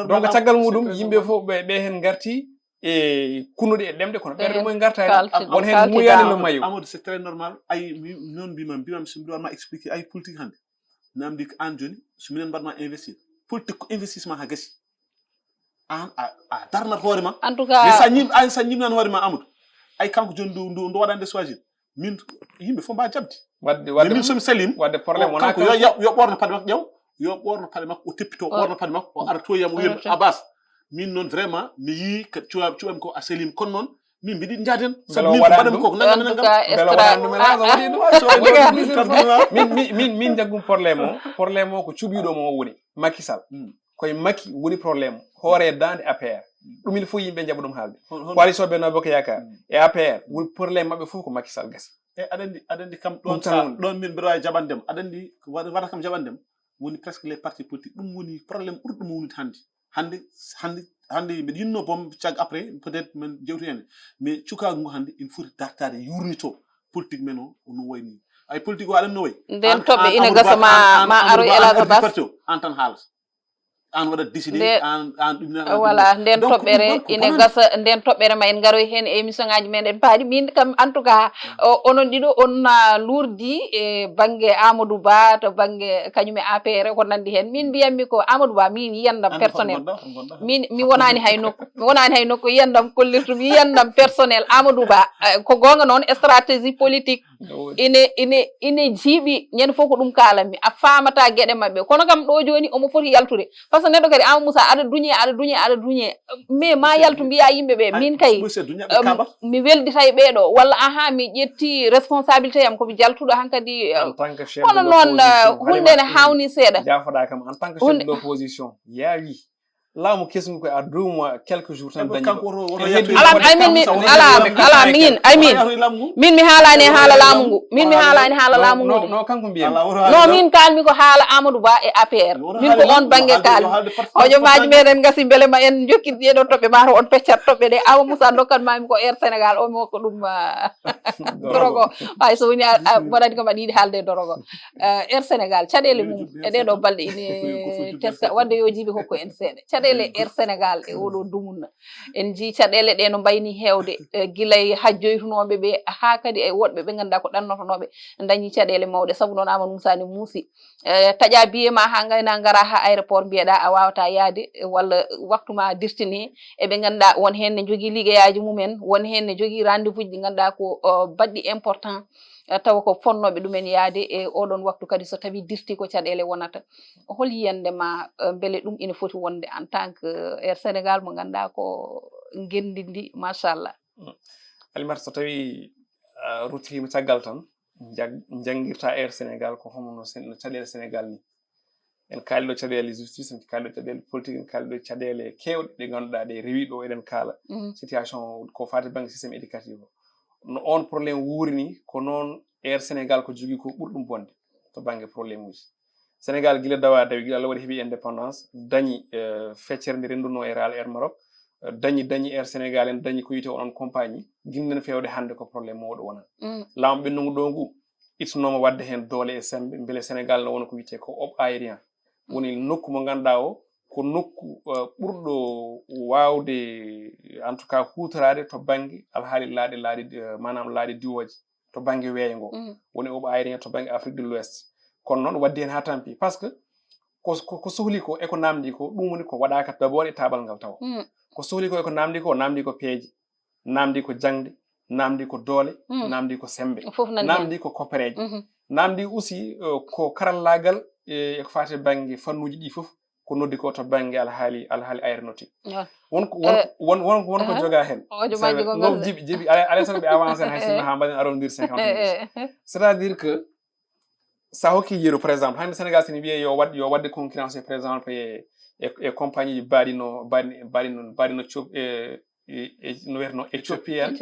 donc caggal muɗum yimɓe fof ɓe hen garti e kunnude e ɗemɗe kono ɓerde mumen gartani won hen muyani no mayo Amadou c'est très normal ay non mbimam so mbiɗa watma expliqué ay politique hande namdi ko an joni so minen mbaɗma investir politique ko investissement ha gasi an a darnat hoore ma en tout cas mais sa ñimnan hoore ma Amadou ay kanko joni ndo waɗande choisir min yimɓe fof mba jabde wadde min somi salim wadde probléme wona kanko yo ɓorno paɗe makko ƴew yo ɓorno paɗe makko o teppito ɓorno paɗe makko o ara toyam o wiya Abbas min noon vraiment mi yii ko cuwam ko a salim kono noon min mbiɗi jaaden sabu min mbaɗami koko min jaggum probléme o ko cuɓiɗo mo woni Macky Sall koye Macky woni probléme hoore dande APR ɗum il faut yimɓe jaɓa ɗum haalde coalition Benno Bokk Yakaar e APR woni probléme mabɓe fof ko Macky Sall gasi aɗandi kam ɗon min mbiɗa wawi jaɓandema aɗandi waɗa kam jaɓandema woni presque les partis politiques ɗum woni probléme ɓurɗo mo wonide hande mbiɗa yinno bom cag après peut être min jewti hen mais cukagu ngu hande ina foti dartade yurnito politique men o no wayni ay politique o aɗani no wayi nden toɓɓe ina gasa ma aroy Elage Bass an tan haalata an waɗat décidé an voilà nden toɓɓere ina gasa nden toɓɓere ma en garoy hen émission ngaji meɗen paadi min kam en tout cas onon ɗiɗo on lourdi e banggue Amadou Ba to banggue kañum e APR ko nandi hen min mbiyatmi ko Amadou Ba min yiyandam personnel mi wonani hay nokku yiyandam kollirtum yiyandam personnel Amadou Ba ko gonga noon stratégie politique ine jiiɓi ñande fof ko ɗum kalanmi a famata gueɗe mabɓe kono kam ɗo joni omo foti yaltude par ce que neɗɗo kadi Amadou Moussa aɗa duñe mais ma yaltu mbiya yimɓeɓe min kay mi weldita e ɓeeɗo walla mi ƴetti responsabilité yam komi jaltuɗo hankadi kono noon hunde ne hawni seeɗa jafoɗa kam en tant que chef de l'opposition yaawi laamu kesum ko a 2 mois quelques jours tan dañi min mi haalani haala laamu ngu min mi haalani haala laamu ngu no kanko mbiyam non min kalmi ko haala Amadou Ba e APR min ko on banggue kalmi hojomaji meɗen gasi beele ma en jokkit ɗeɗo toɓɓe mataw on peccat toɓɓe ɗe Amadou Moussa dokkanmami ko Air Sénégal o mi hokka ɗum dorogo hay so woni waɗani kam aɗa yiiɗi haalde dorogo Air Sénégal caɗele mum e ɗeɗo balɗe ine teska wadde yo jiiɓe hokko en seeɗa caɗele Air Sénégal e oɗo dumunna en jii caɗele ɗe no mbayni hewde guilay hajjoytunoɓe ɓe ha kadi e woɗɓe ɓe ganduɗa ko ɗannotonoɓe dañi caɗele mawɗe saabu noon Amadou Moussa ne muusi taƴa biye ma ha gayna gara ha aéroport mbiyeɗa a wawata yaade walla waktu ma dirtini eɓe ganduɗa won hen ne jogui liggueyaji mumen won hen ne jogui rendez-vous ji ɗi ganduɗa ko baɗɗi important tawa ko fonnoɓe ɗumen yaade e oɗon waktu kadi so tawi dirti ko caɗele wonata hol yiyandema beele ɗum ina foti wonde en tant que Air Sénégal mo ganduɗa ko gendindi machallah Alimata so tawi ruttima caggal tan janguirta Air Sénégal ko hono no caɗele Sénégal ni en kaali ɗo caɗele justice en kaali ɗo caɗele politique en kaali ɗo caɗele kewɗe ɗe ganduɗa ɗe rewi ɗo eɗen kaala situation ko fati banggue systéme éducatif o no on probléme wurini ko noon Air Sénégal ko jogui ko ɓurɗum bonde to banggue probléme uji Sénégal guila dawa dawi guila Allah waɗi heeɓi indépendance dañi feccere nde renduno e Air Maroc dañi Air Sénégal en dañi ko wiyete onon compagnie guinden fewde hande ko probléme mawɗo wona laamu ɓennugu ɗo ngu ittanoma wadde hen doole e sembe beele Sénégal no wona ko wiyete ko op aérien woni nokku mo ganduɗa o ko nokku ɓurɗo wawde en tout cas hutorade to banggue alhaali manam laaɗe diwoje to banggue weeyo ngo woni op aérien to banggue Afrique de l'Ouest kono noon waddi hen ha tampi par ce que ko sohli ko eko namdi ko ɗum woni ko waɗaka d' abord e tabal ngal tawa ko sohli ko eko namdi ko peeje namdi ko jangde namdi ko doole namdi ko sembe namdi ko koppereje namdi aussi ko karallagal eko fate banggue fannuji ɗi foof ko noddi ko to banggue alhaali aéronautique wonko joga hen no jiiɓi alay sago ɓe avancé hay sinno ha mbaɗen arondir 50 c'est à dire que sa hokki yeeru par exemple hande Sénégal sene wiye yo wadde concurrence par exemple e compagnie baɗino no wiyeteno Ethiopian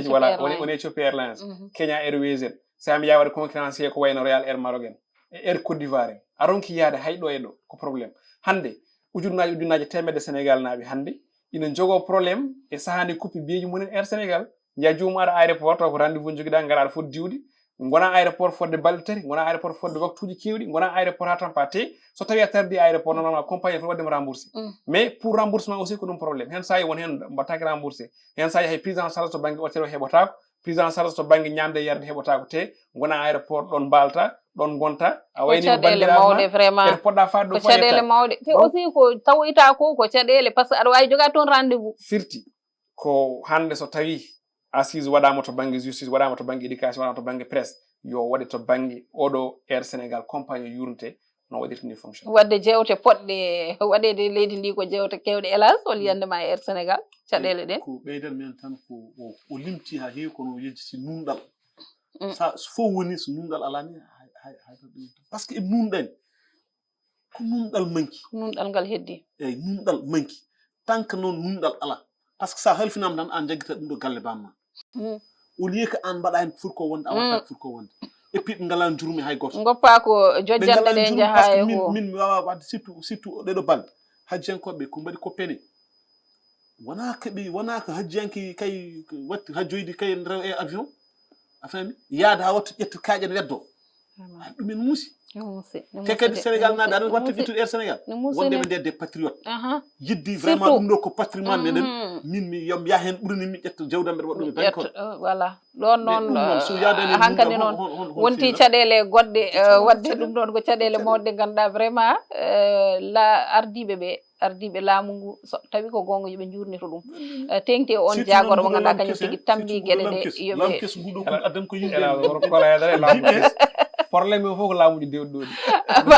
voilà woni Ethiopia Airlines Kenya Airways en sa mi yawaɗe concurrence ko wayno Royal Air Maroc en e Air Côte d'Ivoire en a ronki yaade hayɗo e ɗo ko probléme hande ujunnaji temedde Sénégal naaɓe hande ina jogo probléme e sahande kuppi biyeji mumen Air Sénégal jiya jomum aɗa aéroport taw ko rendez-vous joguiɗa gara aɗa foti diwde gona aéroport fodde balɗe tati gona aéroport fodde waktuji kewɗi gona aéroport ha tan te so tawi a tardi aéroport normalement compagnie foti waddema remboursé mais pour remboursement aussi ko ɗum probléme hen sayi won hen mbattaki remboursé hen sayi hay prise en charge to banggue hôtel o heɓotako prise en charge to banggue ñamde e yarde heɓotako te gona aéroport ɗon mbalta ɗon gonta a wayni caɗele mawɗe vraiment poɗɗa fadde ɗo ko caɗele mawɗe te aussi ko tawoyta ko caɗele par ce que aɗa wawi joga toon rendez-vous firti ko hande so tawi assise waɗama to banggue justice waɗama to banggue éducation waɗama to banggue presse yo waɗe to banggue oɗo Air Sénégal compagnie yurnte no waɗirta ni fonction wadde jewte poɗɗe waɗede leydi ndi ko jewte kewɗe hélas hol yiyandema Air Sénégal caɗele ɗen ko ɓeyden men tan ko o limti ha heewi kono yejjiti nunɗal sa fof woni so nunɗal alani par ce que e nunɗani ko nunɗal manki nunɗal ngal heddi eyyi nunɗal manki tant que noon nunɗal ala par ce que sa halfinama tan an jaggita ɗum ɗo galle bamma au lieu que an mbaɗa hen foti ko wonde a watta foti ko wonde et puis ɓe ngala jurumi hay goto goppa ko jojjanɗe ɗe jaaha e ko min mi wawa wadde surtout ɗeɗo balɗe hajjiyankoɓe ko mbaɗi ko pene wona ko hajjiyanki kay watti hajjoyde kay rew e avion a faami yaada ha wattu ƴettu kaƴen weddo ɗumen muusi te kadi Sénégal naɓe aɗa watta ƴettude Air Sénégal wondeɓe nde des patriotes yiddi vraiment ɗum ɗo ko patrimoine meɗen min mi yom ya hen ɓurini min ƴetta jawdam mbeɗa waɗɗum e banque voilà ɗon noon hankkadi noon wonti caɗele goɗɗe wadde ɗum ɗon ko caɗele mawɗe ganduɗa vraiment la ardiɓe ɓe ardiɓe laamu ngu so tawi ko gonga yoɓe jurnito ɗum tengti on jagoro mo ganduɗa kañum tigi tambi gueɗe ɗe yoɓe kes nguɗo ko adan ko yimɓe ela wor ko la dara laamu kes problème o fof ko laamuji dewɗi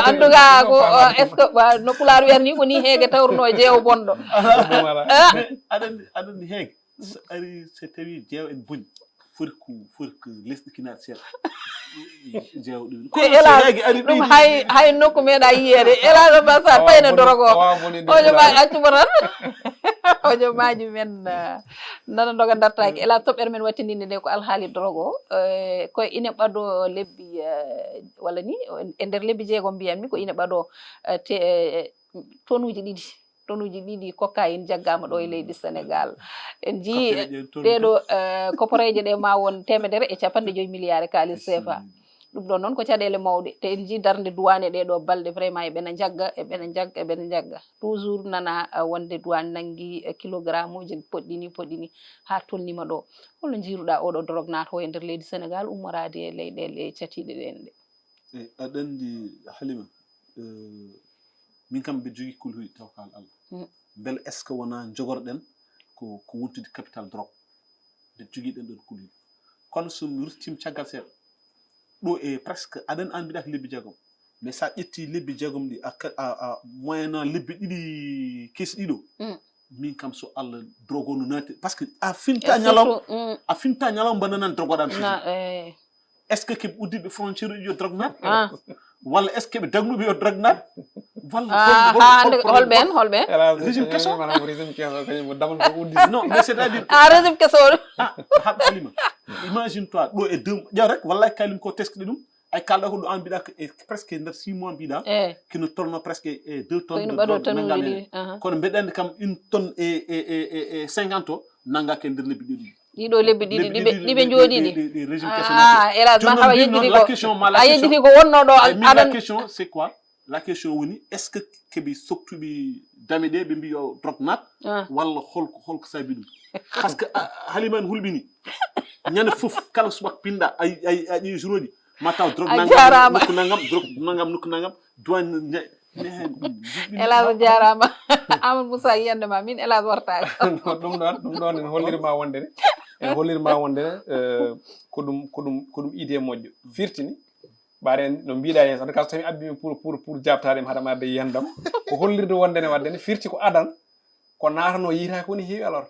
en tout cas ko est ce que no pulaar wiyata ni ko ni heege tawruno jeewo bonɗo aɗani heege so ari so tawi jeew en boni foti ko lesɗi kinaɗe seeɗa jeew ɗum ɗum hay nokku meeɗa yiyede elaɗo basar fayno dorogo ojo ma accuma tan ojo maji men nana doga dartaki ela toɓɓere men wattindinde nde ko alhaali dorogo koye ine ɓaɗo lebbi walla ni e nder lebbi jeegom mbiyanmi ko ine ɓaɗo tonuji ɗiɗi cocaïne jaggama ɗo e leydi Sénégal en jii ɗeɗo koporeje ɗe ma won 150 milliards kalis CFA ɗum ɗon noon ko caɗele mawɗe te en jii darde douane ɗeɗo balɗe vraiment eɓena jagga toujours nana wonde douane nangui kilogramme uji poɗɗini ha tolnima ɗo holno jiiruɗa oɗo drogue naato e nder leydi Sénégal ummorade e leyɗele catiɗe ɗen ɗe aɗa andi Halima min kam mbiɗa jogui kulhuɗi taw kal Allah beele est ce que wona jogorɗen ko wontude capital drogue nde jogui ɗen ɗon kulhuɗi kono somi ruttima caggal seeɗa ɗo e presque aɗani an mbiɗa ko lebbi jeegom mais sa ƴetti lebbi jeegom ɗi a moyennant lebbi ɗiɗi kesi ɗiɗo min kam so Allah drogue o no naati par ce que a finta ñalawma mba nanan drogue waɗan est ce que keɓe uddiɓe frontiére uji yo drogue naat walla est ce que ɓe dagnuɓe yo drogue naat hande holɓen régime keso non mais c'est à dire régime kesoɗo Halima imagine toi ɗo e deux ƴew rek wallahi kalim ko teskɗe ɗum ay kalɗa ko ɗo an mbiɗa presque nder 6 mois mbiɗa kino tolno presque 2 tonnes kono mbeɗa andi kam 1 tonne e 50 o naggake nder lebbi ɗiɗi ɗiɗo lebbi ɗiɗi ɗiɓe jooɗiɗi hélas ma hawa yejjiti ko wonno ɗo la question c'est quoi la question woni est ce que keɓe soktuɓe dame ɗe ɓe mbi yo drogue nat walla holko saabi ɗum par ce que Halima en hulɓini ñande fof kala subaka pinɗa a ƴeewi jour uji ma taw drogue nokku nangam douane hélas jarama Amadou Moussa yiyande ma min hélas wartaki ɗum ɗon en hollirma wondene ko ɗum idée moƴƴo firtini ɓaren no mbiɗa hen so tawi abbimi pour jabtademi haɗa arde yiyandam ko hollirde wondene waddene firti ko adan ko natano yiita ko woni heewi alors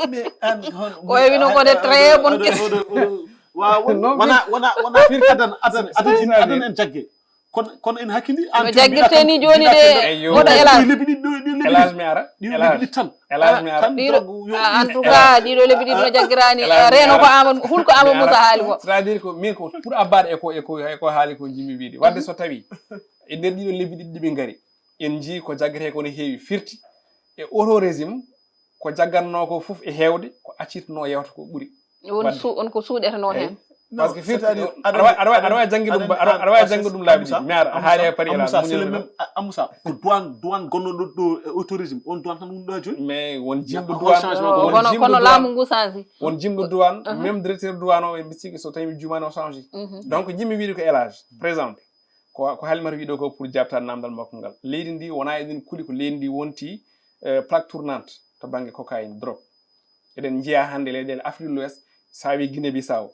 mais an o wino ko de très bonne question wona firti adan en jagge kono en hakkili no jaggirte ni joni de oɗo élage mi ara élage mi ara en tout cas ɗiɗo lebbi ɗiɗi no jaggirani reno ko Amadou hulko Amadou Moussa haali ko c'est à dire ko min ko pour abbade eko haali ko jimmi wiide wadde so tawi e nder ɗiɗo lebbi ɗiɗi ɗiɓe gaari en jii ko jaggete ko no heewi firti e auto régime ko jagganno ko foof e heewde ko accirtuno yewta ko ɓuuri on ko suuɗetano hen parce que firti aɗa wawi janggue ɗum aɗa wawi janggue ɗum laabi ɗi mais aɗa haali e pari Amoussa ko douane gonnoɗo ɗo autorisme on douane tan woni ɗo joni mais won jimɗo douane kono laamu ngu change won jimɗo douane même directeur douane o e mbisiki so tawi jumani o change donc jimmi wiide ko élage par exemple ko haalimata wiiɗo ko pour jabtade namdal makko ngal leydi ndi wona eɗen kuuli ko leydi ndi wonti plaque tournante to banggue cocaïne drogue eɗen jiiya hannde leyɗele Afrique de l'Ouest sa wi Guinée Bissau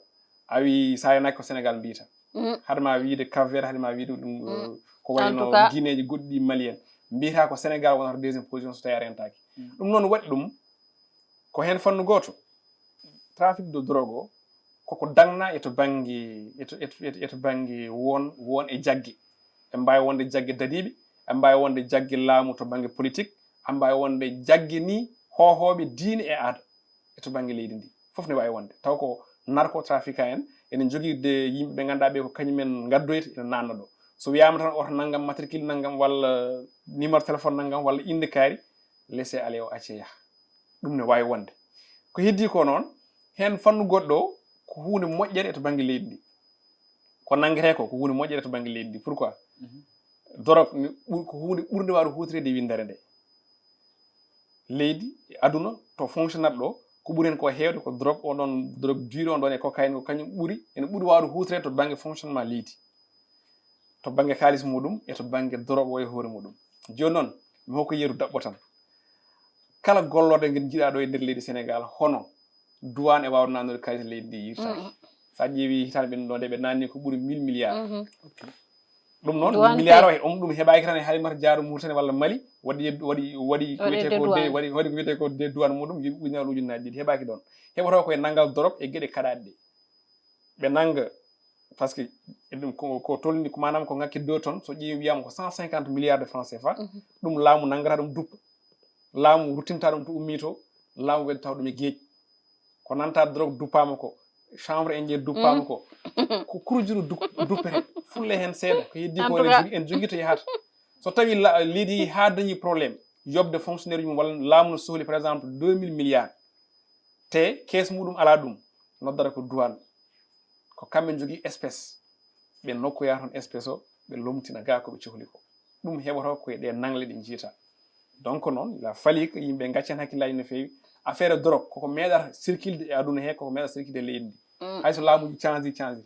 a wi sayanaki ko Sénégal mbiyata haɗama wiide Cap Vert haɗama wiide ɗum ko wayno guinéji goɗɗi ɗi malien mbiyata ko Sénégal wonata deuxiéme position so tawi a rentaki ɗum noon waɗi ɗum ko hen fannu goto trafic de drogue o koko dangna eto banggue won e jaggue e mbawi wonde jaggue dadiɓe e mbawi wonde jaggue laamu to banggue politique e mbawi wonde jaggue ni hohoɓe diine e aada eto banggue leydi ndi foof ne wawi wonde taw ko narcotrafiquant en enen jogui de yimɓe ɓe ganduɗa ɓe ko kañumen gaddoyta ene nanna ɗo so wiyama tan oto naggam matricule naggam walla numéro téléphone naggam walla inde kaari laissé aller o acce yaaha ɗum ne wawi wonde ko heddi ko noon hen fannu goɗɗo ko hunde moƴƴere to banggue leydi ndi ko nanguete ko hunde moƴƴere to banggue leydi ndi pourquoi drogue ko hunde ɓurde wawde hutorede windere nde leydi aduna to fonctionnat ɗo ko ɓuri hen ko heewde ko drogue oɗon drogue dure on ɗon e cocaïne ko kañum ɓuri ene ɓuuri wawde hutorede to banggue fonctionnement leydi to banggue kalis muɗum e to banggue drogue o e hoore muɗum joni noon mi hokko yeru dabbo tan kala gollorde ngel jiiɗa ɗo e nder leydi Sénégal hono douane e wawde nannude kayit leydi ndi yirtaki sa ƴeewi hitande ɓen ɗo nde ɓe nanni ko ɓuuri 1000 milliards ɗum noon milliard o ɗum heɓaki tan e Halimata Diallo Mauritanie walla Mali waɗi ko wiyete ko de douane muɗum ujunnaje ɗiɗi heɓaki ɗon heɓoto koye nanggal dorog e gueɗe kaɗaɗe ɗe ɓe nanga par ce que ɗum ko tolni ko manam ko ngakki 2 tonnes so ƴeewi wiyama ko 150 milliards de francs CFA ɗum laamu nanggata ɗum duppa laamu ruttinta ɗum to ummi to laamu weɗi taw ɗum e gueeƴi ko nanta drogue duppama ko chambre indien duppama ko kurujuru duppete fulle hen seeɗa ko heddi ko en jogui to yahata so tawi leydi ha dañi probléme yobde fonctionnaire mum walla laamu no sohli par exemple 2000 milliards te caisse muɗum ala ɗum noddata ko douane ko kamɓe jogui espèce ɓe nokkoya toon espèce o ɓe lomtina ga koɓe cohli ko ɗum heɓoto koye ɗe nangle ɗe jiita donc noon la faali ko yimɓe gacci hen hakkillaji no fewi affaire drogue koko meeɗata circulde e aduna he koko meeɗa circulde e leydi ndi hayso laamuji change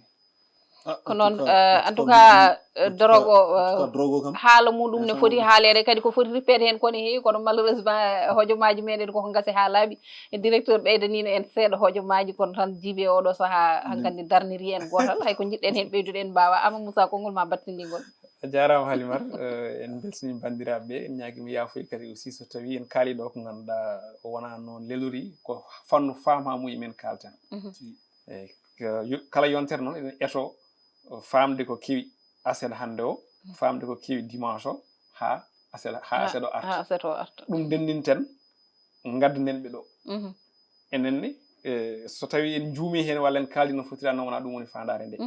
ko noon en tout cas drogue o haala muɗum ne foti haalede kadi ko foti rippede hen kone heewi kono malheureusement hojomaji meɗen koko gasi ha laaɓi directeur ɓeydanino en seeɗa hojomaji kono tan jiibe oɗo saaha hankkandi darniri en gotal hayko jiɗɗen hen ɓeydude en mbawa Ama Moussa konngol ma battindingol a jarama Halimata en beltini bandiraɓeɓe en ñaguima yafuya kadi aussi so tawi en kaali ɗo ko ganduɗa wona noon lelori ko fannu famha mumen kalten eyyi kala yontere noon eɗen eto famde ko kewi aset hande o famde ko kewi dimanche o ha aset o arta ɗum ndendinten gaddanen ɓe ɗo enenne so tawi en juumi hen walla en kaldi no fotira noon wona ɗum woni fandare nde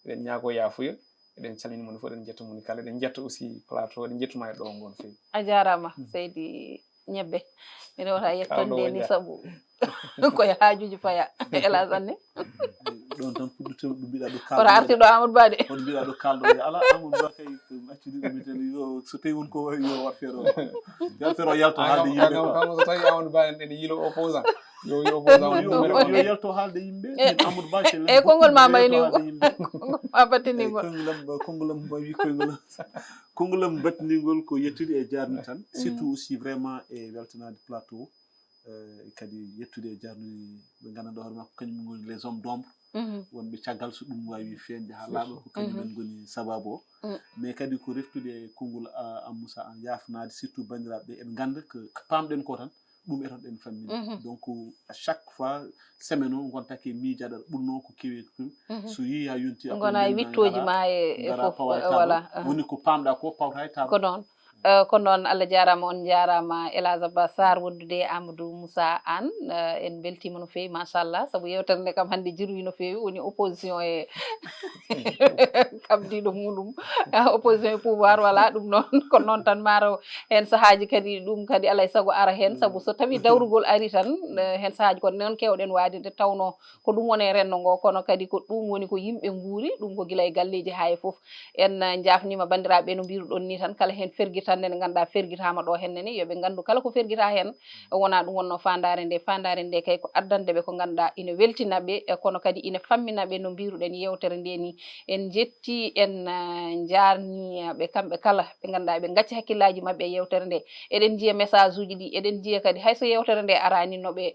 eɗen ñaago yafuya eɗen calmini moni fof eɗen jetta moni kala eɗen jetta aussi plateau eɗen jettuma e ɗo ngo no fewi a jarama Seydi Ñebbe mbiɗa wata yettonde ni saabu koye haajuji paya Elhadj Anne ɗon tan puɗɗotema ɗum mbiɗa ɗo oto artirɗo Amadou Ba de on mbiɗa ɗo kalɗo ala Amadou Ba kay accidi ɗum miten yo so tawi woni ko yo wat feere o yalto haalde yimɓe kanko so tawi Amadou Ba ene yilo opposant yo opposant yo yalto haalde yimɓe Amadou Ba e konngol ma mayni konngol ma battiningol kongolam ma wi kongolam battiningol ko yettude e jarni tan surtout aussi vraiment e weltanade plateau kadi yettude e jarnude ɓe gandanɗo hoore makko kañum goni les hommes d'ombre wonɓe caggal so ɗum wawi feñde ha laaɓa ko kañumen goni sababu o mais kadi ko reftude konngol Ama Moussa an yafnade surtout bandiraɓeɓe en ganda ko pamɗen ko tan ɗum eton ɗen famminde donc à chaque fois semaine o gontake miijaɗo ɓurno ko kewi so yi ha yonti gona wittoji ma e fof voilà woni ko pamɗa ko pawta e taw ko noon kono noon Allah jarama on jarama Elhadj Ba Sarr wondude Amadou Moussa Anne en beltima no fewi machallah saabu yewtere nde kam hande jirwi no fewi woni opposition e kabdiɗo muɗum opposition e pouvoir voilà ɗum noon kono noon tan maro hen sahaji kadi ɗum kadi alay saago ara hen saabu so tawi dawrugol ari tan hen sahaji ko noon kewɗen wadide tawno ko ɗum woni renndo ngo kono kadi ko ɗum woni ko yimɓe guuri ɗum ko guila e galleji ha e foof en jafnima bandiraɓe no mbiruɗon ni tan kala hen ferguitande nde ganduɗa ferguitama ɗo henne ni yooɓe gandu kala ko ferguita hen wona ɗum wonno fandare nde kay ko addandeɓe ko ganduɗa ina weltinaɓe kono kadi ina famminaɓe no mbiruɗen yewtere nde ni en jetti en jarniɓe kamɓe kala ɓe ganduɗa ɓe gacci hakkillaji mabɓe e yewtere nde eɗen jiiya message uji ɗi eɗen jiiya kadi hayso yewtere nde arani noɓe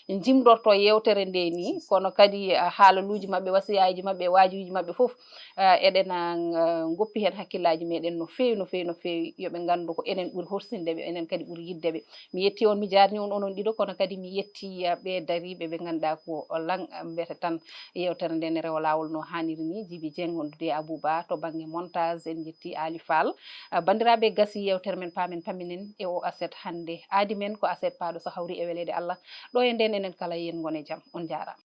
jimdorto yewtere nde ni kono kadi haalaluji mabɓe wasiyaji mabɓe wajuji mabɓe foof eɗen goppi hen hakkillaji meɗen no fewi yoɓe gandu ko enen ɓuuri horsindeɓe enen kadi ɓuuri yiddeɓe mi yetti on mi jarni on onon ɗiɗo kono kadi mi yetti ɓe dariɓe ɓe ganduɗa ko lang mbiyata tan yewtere nde ne rewa lawol no hanniri ni Djiby Dieng wondude Abou Ba to banggue montage en jetti Ali Fall bandiraɓe gasi yewtere men pamen pamminen e o aset hande aadi men ko aset paaɗo so hawri e welede Allah ɗo e nden enen kala yen gone jaam on jarama.